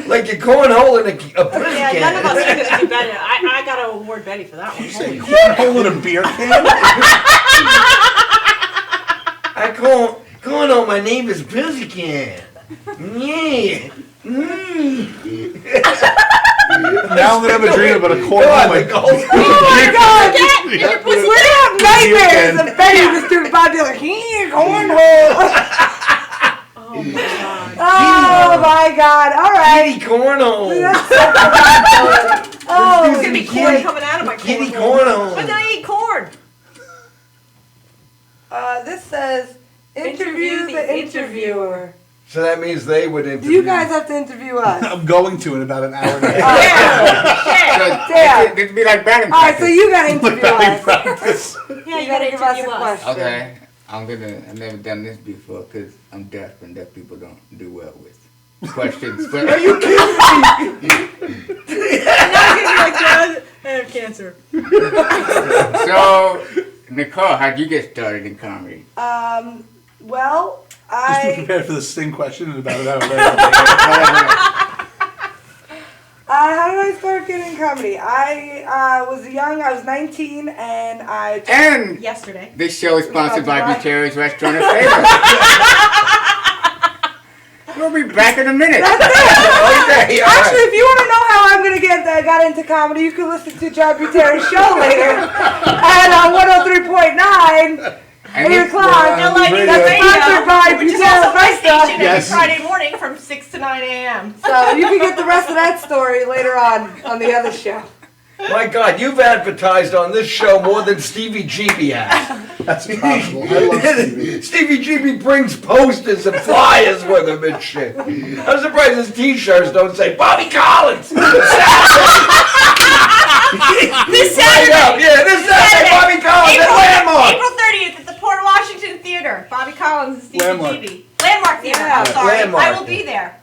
like you're cornholing a pussy Yeah, cat. none of us are going to do better. I got to award Betty for that one. Holy Holding a beer can? I cornhole my neighbor's pussy cat. Yeah. Now I'm gonna have a dream about a corn. Go on, Like, Nicole. Oh my God! We're gonna have nightmares of Benny was doing Bob Dylan. Cornhole. Oh my God. Oh my God! All right. Kitty cornhole. Oh, There's going to be corn coming out of my Kitty cornhole. When cornhole. did I eat corn? This says interview the interviewer. So that means they would Do interview. you guys have to interview us? I'm going to in about an hour and a half. Yeah. It'd be like batting All right, so practice. you gotta interview us. Practice. Yeah, You gotta give us a interview question. Okay. I've never done this before because I'm deaf and deaf people don't do well with questions. But Are you kidding me? I have cancer. so, Nicole, how'd you get started in comedy? Well, Just be prepared for the sting question in about an hour. how did I start getting comedy? I was 19, and I And Yesterday. this show is sponsored by Sponsored by- Butera's Restaurant and Favor. We'll be back in a minute. Okay, all Actually, right. if you want to know how I'm gonna got into comedy, you can listen to John Butera's show later at 103.9. And 8 this- o'clock. Radio. That's sponsored by which is Butera's also my Restaurant. station Yes. every Friday morning from 6 to 9 a.m. So you can get the rest of that story later on the other show. My God, you've advertised on this show more than Stevie GB has. That's impossible. I love Stevie. Stevie GB brings posters and flyers with him and shit. I'm surprised his t-shirts don't say Bobby Collins. This Right Saturday. up. Yeah, this Saturday, Bobby Collins at Landmark. April 30th at the Port Washington Theater. Bobby Collins and Stevie Landmark. GB. Landmark Theater. Yeah. I'm sorry. Landmark. I will be there.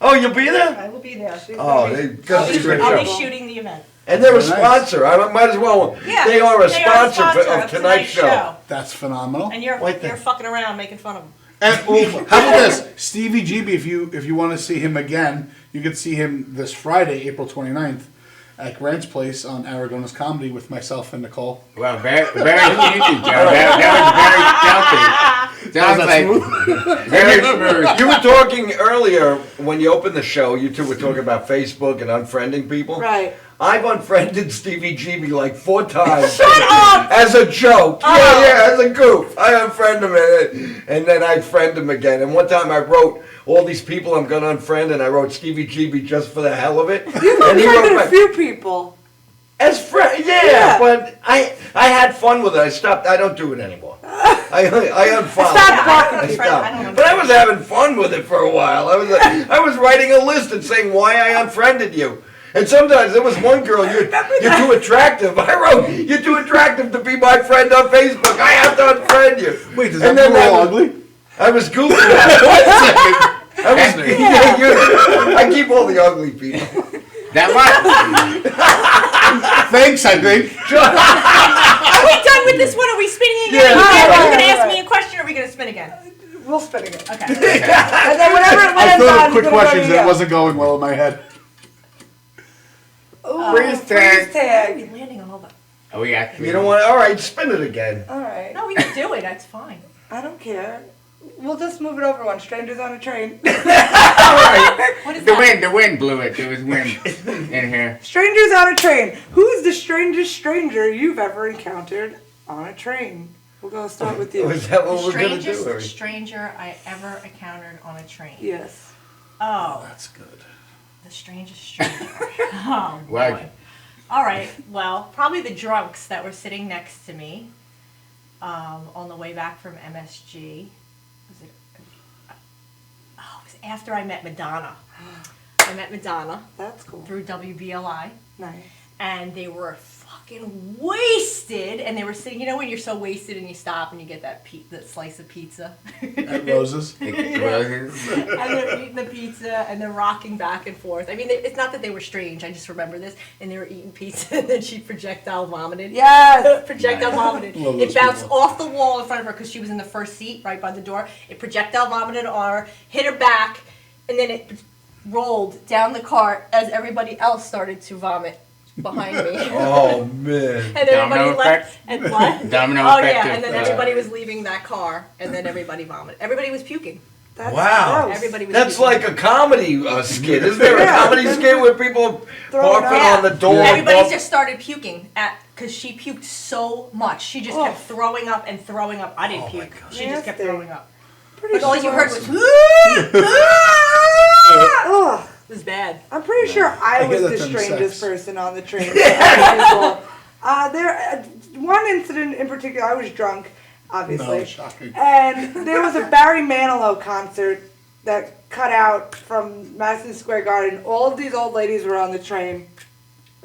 Oh, you'll be there? I will be there. Oh, they got a great I'll be show. shooting the event. And they're a Very nice. sponsor. I might as well. Yeah, They are a sponsor of tonight's show. That's phenomenal. And you're Wait there. fucking around making fun of them. And well, how about this? Stevie GB, if you want to see him again, you can see him this Friday, April 29th, at Grant's Place on Aragona's Comedy with myself and Nicole. Well, very sneaky, Joe. That was very stealthy. Sounds like very smooth. You were talking earlier when you opened the show. You two were talking about Facebook and unfriending people. Right. I've unfriended Stevie GB like 4 times. Shut up! As a joke. Yeah, as a goof. I unfriend him and then I friend him again. And one time I wrote all these people I'm going to unfriend, and I wrote Stevie GB just for the hell of it. You've And he wrote unfriended a back, few people. as friend, yeah, but I had fun with it. I stopped. I don't do it anymore. I unfollowed. Stopped I stopped. But I was having fun with it for a while. I was writing a list and saying why I unfriended you. And sometimes there was one girl, you're too attractive. I wrote, you're too attractive to be my friend on Facebook. I have to unfriend you. Wait, does And that then mean we're all was- ugly? I was goofy. 1 second. I keep all the ugly people. That one. Thanks, I think. Are we done with this one? Are we spinning again? Yeah. Are you going to ask me a question or are we going to spin again? We'll spin again. Okay. And then whenever it I lands thought on, of quick it's gonna go questions to and it you. wasn't going well in my head. Ooh, Freeze tag. freeze tag. Landing on all the... Oh, we got You don't want. All right, spin it again. All right. No, we can do it. That's fine. I don't care. We'll just move it over one. Strangers on a train. What is that? The wind blew it. There was wind in here. Strangers on a train. Who's the strangest stranger you've ever encountered on a train? We'll go start with you. Was that what we're gonna Strangest do? Harry? stranger I ever encountered on a train. Yes. Oh, That's good. the strangest stranger. Oh, Why? boy. All right. Well, probably the drunks that were sitting next to me on the way back from MSG. Was it? Oh, it was after I met Madonna. I met Madonna That's cool. through WBLI, Nice. and they were fucking wasted. And they were sitting. You know when you're so wasted and you stop and you get that slice of pizza. At Rose's. It was. And they're eating the pizza and they're rocking back and forth. I mean, it's not that they were strange. I just remember this. And they were eating pizza, and then she projectile vomited. Yes. Projectile vomited. Love It those bounced people. off the wall in front of her because she was in the first seat right by the door. It projectile vomited on her, hit her back, and then it rolled down the cart as everybody else started to vomit behind me. Oh man. And everybody Domino left. effect? And what? Domino oh, effect yeah. of, And then everybody was leaving that car, and then everybody vomited. Everybody was puking. That's Wow. gross. Everybody was That's puking. like a comedy skit. Isn't there a Yeah. comedy skit where people Throwing barfing up. on the door? Everybody barf- just started puking because she puked so much. She just kept throwing up and throwing up. I didn't puke. She just kept Nasty. throwing up. Pretty But all you sure- heard was, Ugh. it was bad. I'm pretty sure I I was hear the that from strangest sex. person on the train. One incident in particular, I was drunk, obviously. No, shocking. And there was a Barry Manilow concert that cut out from Madison Square Garden. All of these old ladies were on the train.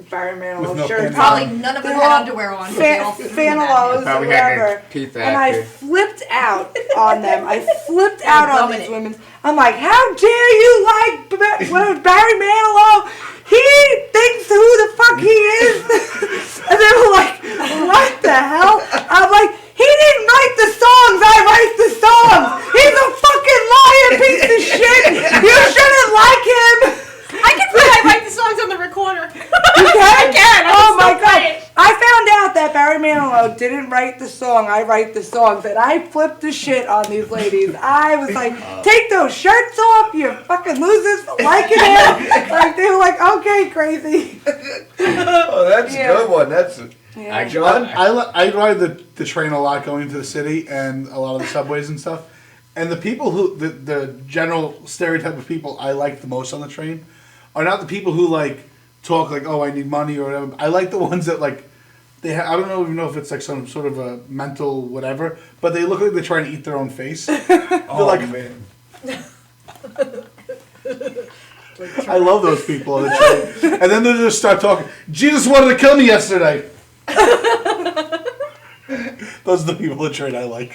Barry Manilow no shirts. panties. Probably none of them They had all underwear on. They all fit in the Fanilows Probably or had whatever. their teeth And I active. flipped out on them. I flipped out on gumming these it. women. I'm like, how dare you like Barry Manilow? He thinks who the fuck he is. And they were like, what the hell? I'm like, he didn't write the songs. I write the songs. He's a fucking liar, piece of shit. You shouldn't like him. I can play I write the songs on the recorder. You can? I can. Oh my god. I found out that Barry Manilow didn't write the song. I write the songs. And I flipped the shit on these ladies. I was like, take those shirts off, you fucking losers for liking him. Like, they were like, okay, crazy. Oh, that's Yeah. a good one. That's Yeah. John. I ride the train a lot going into the city and a lot of the subways and stuff. And the people who, the general stereotype of people I like the most on the train are not the people who like talk like, oh, I need money or whatever. I like the ones that like, I don't even know if it's like some sort of a mental whatever, but they look like they're trying to eat their own face. Oh like, man. I love those people on the train. And then they'll just start talking, Jesus wanted to kill me yesterday. Those are the people on the train I like.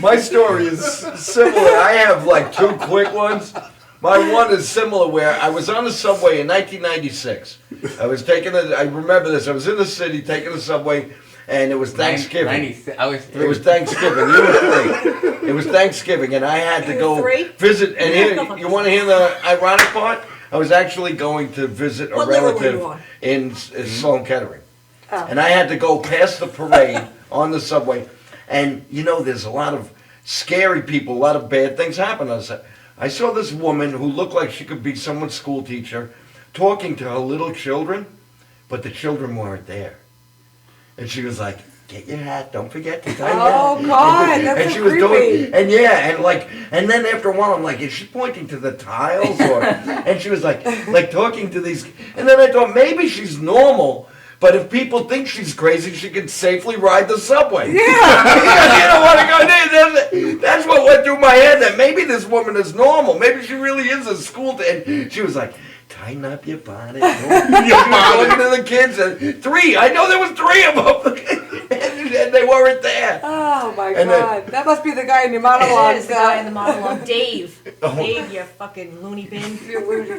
My story is similar. I have like two quick ones. My one is similar where I was on the subway in 1996. I remember this. I was in the city taking the subway, and it was Thanksgiving. I was 3. It was Thanksgiving. You were 3. It was Thanksgiving, and I had to go 3? visit. And here, you want to hear the ironic part? I was actually going to visit a What liver were you relative on? in Sloan Kettering. Oh. And I had to go past the parade on the subway. And, you know, there's a lot of scary people, a lot of bad things happen on the subway. I saw this woman who looked like she could be someone's school teacher talking to her little children, but the children weren't there. And she was like, get your hat, don't forget to tie your hat. Oh, God, that's and so she was creepy. doing, and then after a while I'm like, is she pointing to the tiles or, and she was like talking to these, and then I thought maybe she's normal. But if people think she's crazy, she can safely ride the subway. Yeah. You don't want to go there. That's what went through my head, that maybe this woman is normal. Maybe she really is a school. And she was like, tighten up your bonnet. Your bonnet. Looking at the kids. And 3. I know there was 3 of them. And they weren't there. Oh my And then- god. That must be the guy in your It monologue. is the guy in the monologue. Dave. Oh. Dave, you fucking loony bin.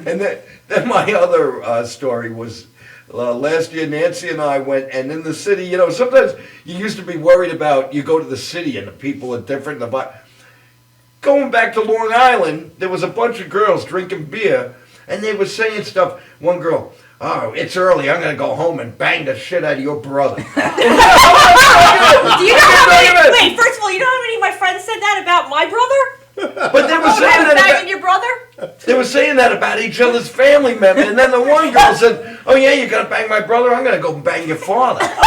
And then my other story was last year Nancy and I went, and in the city, you know, sometimes you used to be worried about, you go to the city and the people are different. Going back to Long Island, there was a bunch of girls drinking beer, and they were saying stuff. One girl, oh, it's early, I'm going to go home and bang the shit out of your brother. Do you know how many? Wait, first of all, you know how many of my friends said that about my brother? But they were saying that Banging your brother? they were saying that about each other's family members, and then the one girl said, "Oh yeah, you're gonna bang my brother. I'm gonna go bang your father." Yeah, and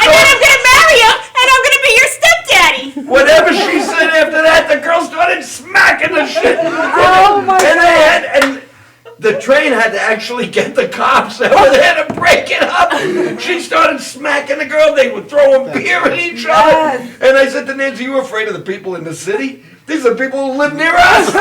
then I'm gonna marry him, and I'm gonna be your stepdaddy. Whatever she said after that, the girl started smacking the shit. Oh my God. And the train had to actually get the cops that were there to break it up. She started smacking the girl. They were throwing beer at each other. Yes. And I said to Nancy, "You afraid of the people in the city? These are people who live near us."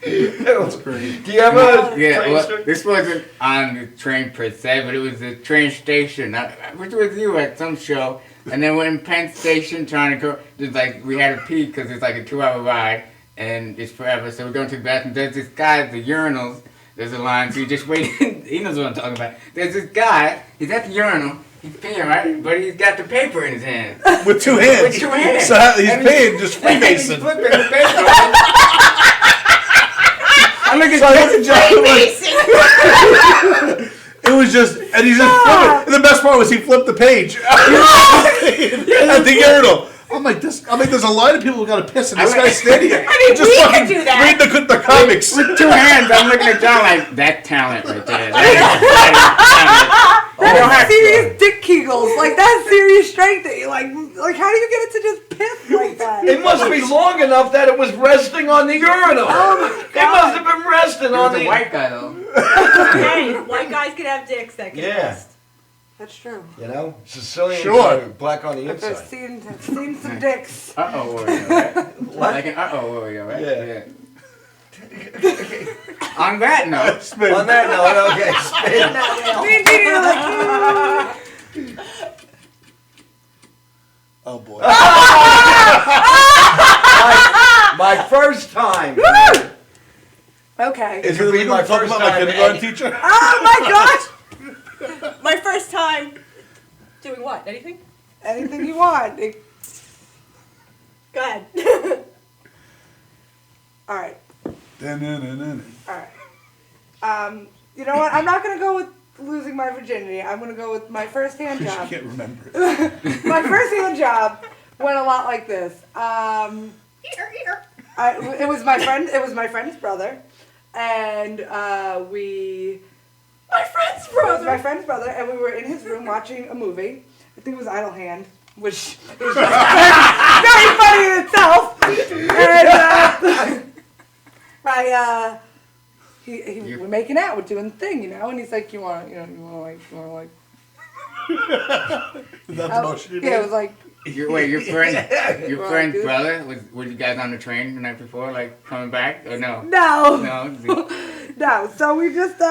That's great. Do you have a Yeah, train well, story? this wasn't on the train per se, but it was the train station. I was with you at some show, and then we're in Penn Station trying to go. Just like we had to pee because it's like a 2-hour ride, and it's forever. So we're going to the bathroom. There's this guy at the urinals. There's a line, so you just wait. He knows what I'm talking about. There's this guy. He's at the urinal. He's peeing, right? But he's got the paper in his hand. With 2 hands. With 2 hands. So he's paying just And he's Freemason. flipping the paper. I'm looking So ladies and gentlemen, Freemason. it was just, and he's just flipping. And the best part was he flipped the page at the urinal. I'm like, there's a line of people who got to piss, and this guy's standing there. I mean, just we fucking could do that. read the comics. With 2 hands, I'm looking at John like, that talent right there. That is talent. That's serious dick kegels. Like, that's serious strength that you like, how do you get it to just piss like that? It must be long enough that it was resting on the urinal. Oh my It must have been resting He on was the. a white guy, though. Hey, white guys can have dicks that can Yeah. rest. That's true. You know, Sicilian, Sure. black on the I've inside. seen some dicks. Uh-oh warrior, right? Like an uh-oh warrior, right? Yeah. On that note, On that note, okay, spin. Oh boy. My first time. Okay. It would be my first about my time. kindergarten teacher? Oh my gosh! My first time doing what? Anything? Anything you want. Go ahead. All right. Da-na-na-na-na. All right. You know what? I'm not gonna go with losing my virginity. I'm gonna go with my first hand Because job. you can't remember it. My first hand job went a lot like this. It was my friend. It was my friend's brother, and My friend's It was brother. my friend's brother, and we were in his room watching a movie. I think it was Idle Hand, which is very funny in itself. And we're making out, we're doing the thing, and he's like, you want to like. Is that the motion you made? Yeah, it was like. your friend's brother, were you guys on the train the night before, like coming back, or no? No. No. No. So we just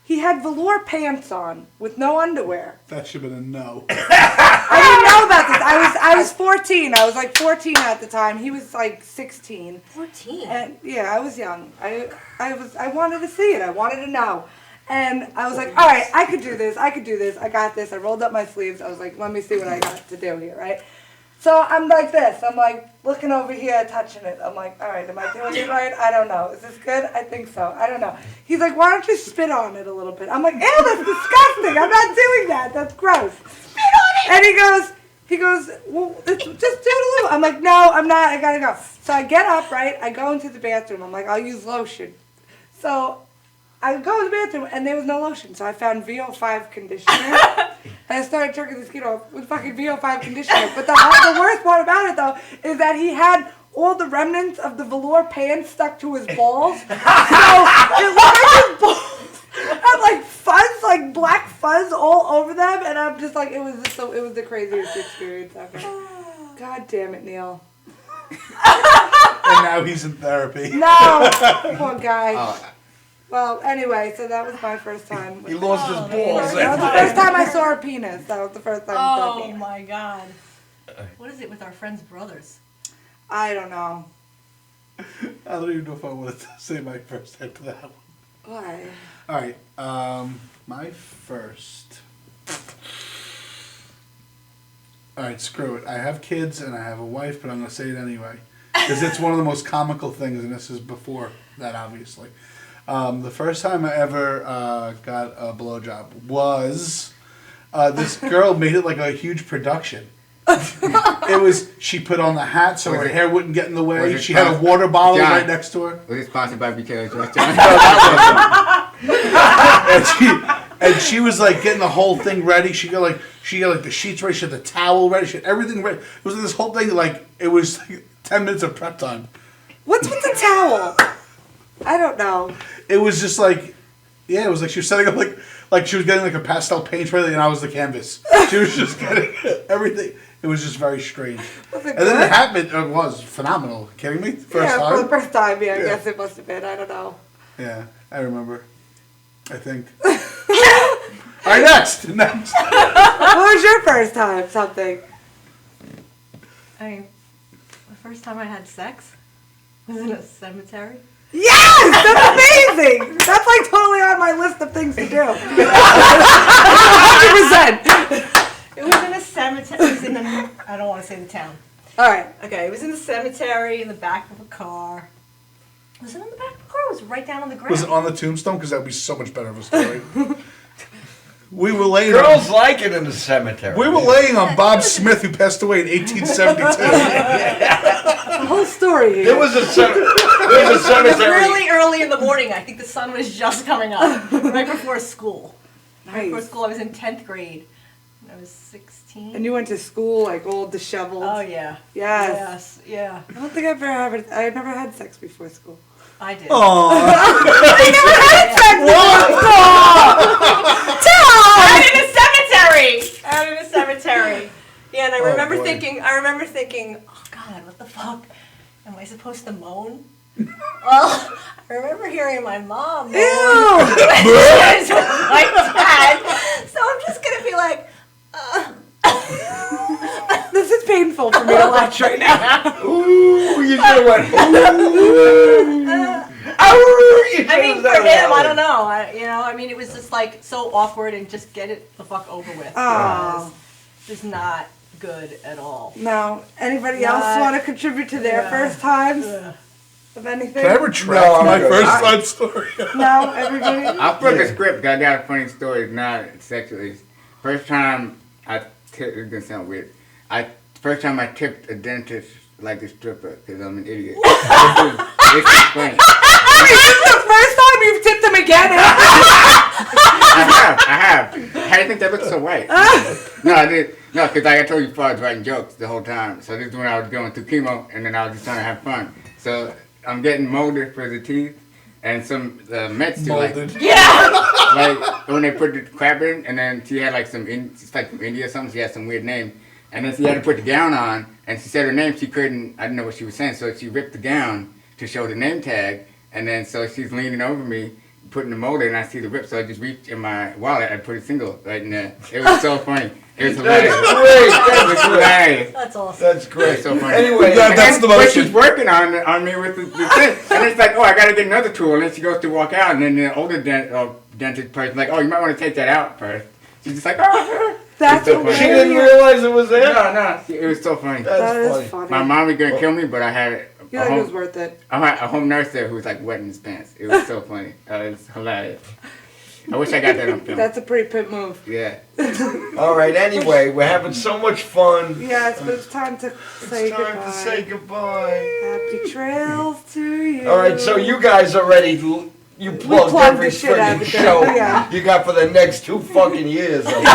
he had velour pants on with no underwear. That should have been a no. I didn't know about this. I was 14. I was like 14 at the time. He was like 16. 14. And yeah, I was young. I wanted to see it. I wanted to know. And I was like, all right, I could do this. I got this. I rolled up my sleeves. I was like, let me see what I got to do here, right? So I'm like this. I'm like looking over here, touching it. I'm like, all right, am I doing it right? I don't know. Is this good? I think so. I don't know. He's like, why don't you spit on it a little bit? I'm like, ew, that's disgusting. I'm not doing that. That's gross. Spit on it. And he goes, well, just do it a little. I'm like, no, I'm not. I gotta go. So I get up, right? I go into the bathroom. I'm like, I'll use lotion. So I go to the bathroom, and there was no lotion. So I found VO5 conditioner. And I started jerking the skin off with fucking VO5 conditioner. But the worst part about it, though, is that he had all the remnants of the velour pants stuck to his balls. So it looked like his balls had like fuzz, like black fuzz all over them. And I'm just like, it was the craziest experience ever. God damn it, Neil. And now he's in therapy. No, poor guy. Well, anyway, so that was my first time. He lost his balls. That was the first time I saw a penis. That was the first time I saw a Oh penis. my god. What is it with our friends' brothers? I don't know. I don't even know if I wanted to say my first head to that one. Why? All right, my first. All right, screw it. I have kids and I have a wife, but I'm going to say it anyway. Because it's one of the most comical things, and this is before that, obviously. The first time I ever got a blowjob was this girl made it like a huge production. She put on the hat so her hair wouldn't get in the way. She had a water bottle John, right next to her. Was it sponsored by Buteras And she was like getting the whole thing ready. She got like the sheets ready. She had the towel ready. She had everything ready. It was this whole thing like it was like 10 minutes of prep time. What's with the towel? I don't know. It was just like, yeah, it was like she was setting up like she was getting like a pastel paint ready, and I was the canvas. She was just getting everything. It was just very strange. Was it And then good? it happened. It was phenomenal. Kidding me? First time. For the first time, I Yeah. guess it must have been. I don't know. Yeah, I remember. I think. All right, next. What was your first time? Something. I mean, the first time I had sex was in a cemetery. Yes! That's amazing! That's like totally on my list of things to do. 100%! It was in a cemetery. It was in the, I don't want to say the town. Alright. Okay, it was in the cemetery in the back of a car. Was it in the back of a car? Or was it right down on the ground? Was it on the tombstone? Because that would be so much better of a story. We were laying. Girls like it in the cemetery. We were laying on Bob Smith, who passed away in 1872. The whole story here. There was a cemetery. It was really early in the morning. I think the sun was just coming up. Right before school. Right before Nice. school. I was in 10th grade. I was 16. And you went to school like all disheveled. Oh, yeah. Yes. Yes, yeah. I don't think I've never had sex before school. I did. Aww. I never had sex Out in a cemetery. Yeah, and I Oh, remember boy. thinking, oh God, what the fuck? Am I supposed to moan? Well, I remember hearing my mom. Ew! With my dad. So I'm just gonna be like, This is painful for me to watch right now. Ooh, you should have went. I mean, for him, I don't know. I mean, it was just like so awkward and just get it the fuck over with. Oh. It's not good at all. No. Anybody else want to contribute to their first times of anything? Can I retract my first time story? No, everybody? I'll flip a script. I got a funny story, not sexually. First time I tipped, it's gonna sound weird. First time I tipped a dentist like a stripper, because I'm an idiot. This is funny. This is the first time you've tipped them again. I have. How do you think that looks so white? No, I did. No, because like I told you before, I was writing jokes the whole time. So this is when I was going through chemo, and then I was just trying to have fun. So I'm getting molded for the teeth, and some meds too. Like when they put the crap in, and then she had like it's like from India or something. She had some weird name, and then she had to put the gown on, and she said her name. She couldn't. I didn't know what she was saying, so she ripped the gown to show the name tag, and then so she's leaning over me, putting the mold in, and I see the rip, so I just reached in my wallet and put a single right in there. It was so funny. It was hilarious. That's great. It was hilarious. That's awesome. That's great. It's so funny. Anyway, that's the but motion. she's working on me with the thing, and it's like, oh, I gotta get another tool, and then she goes to walk out, and then the older dentist person's like, oh, you might want to take that out first. She's just like, oh. That's so funny. She didn't realize it was there? No, it was so funny. That's funny. My mom was gonna kill me, but I had You think it was worth it? I had a home nurse there who was like wetting his pants. It was so funny. It was hilarious. I wish I got that on film. That's a pretty pimp move. Yeah. All right. Anyway, we're having so much fun. Yes, but it's time to say It's goodbye. time to say goodbye. Happy trails to you. All right. So you guys already you plugged every the shit out of freaking it. show Yeah. you got for the next 2 fucking years. Hold on,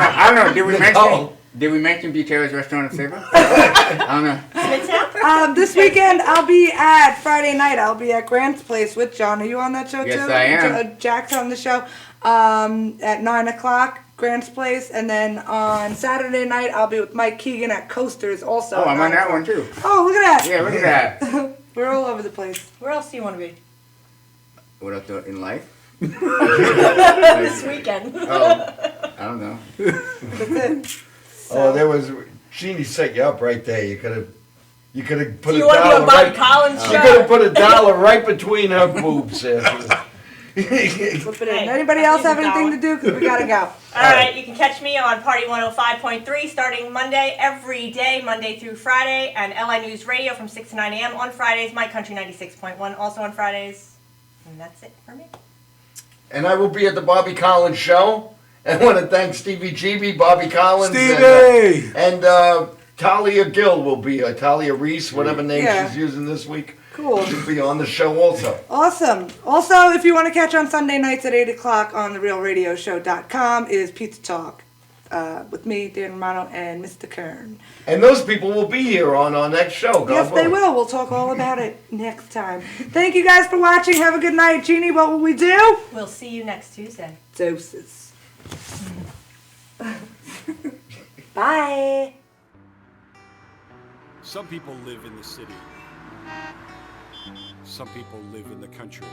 I don't know. Did we mention Butera's restaurant in Sabre? I don't know. This weekend Friday night I'll be at Grant's Place with John. Are you on that show too? Yes, I am. Jack's on the show at 9 o'clock, Grant's Place, and then on Saturday night I'll be with Mike Keegan at Coasters also. Oh, I'm on that one too. Oh, look at that. Yeah, look at that. We're all over the place. Where else do you want to be? What else in life? This weekend. Oh, I don't know. That's it. Oh, there was Jeannie set you up right there. You could have put Do you a want to be dollar on Bobby right. Collins' You show? could have put a dollar right between her boobs. There. Flip it in. Hey, Anybody else have anything to do? Because we gotta go. All right, you can catch me on Party 105.3 starting Monday, every day, Monday through Friday, and LI News Radio from 6 to 9 a.m. on Fridays, My Country 96.1 also on Fridays. And that's it for me. And I will be at the Bobby Collins show. And I want to thank Stevie GB, Bobby Collins, Stevie! and Talia Gill will be, Talia Reese, whatever name she's using this week. Cool. She'll be on the show also. Awesome. Also, if you want to catch on Sunday nights at 8 o'clock on therealradioshow.com is Pizza Talk with me, Dan Romano, and Mr. Kern. And those people will be here on our next show. God Yes, they willing. will. We'll talk all about it next time. Thank you guys for watching. Have a good night. Jeannie, what will we do? We'll see you next Tuesday. Doses. Bye. Some people live in the city. Some people live in the country.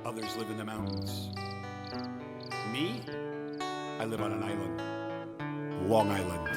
Others live in the mountains. Me? I live on an island. Long Island.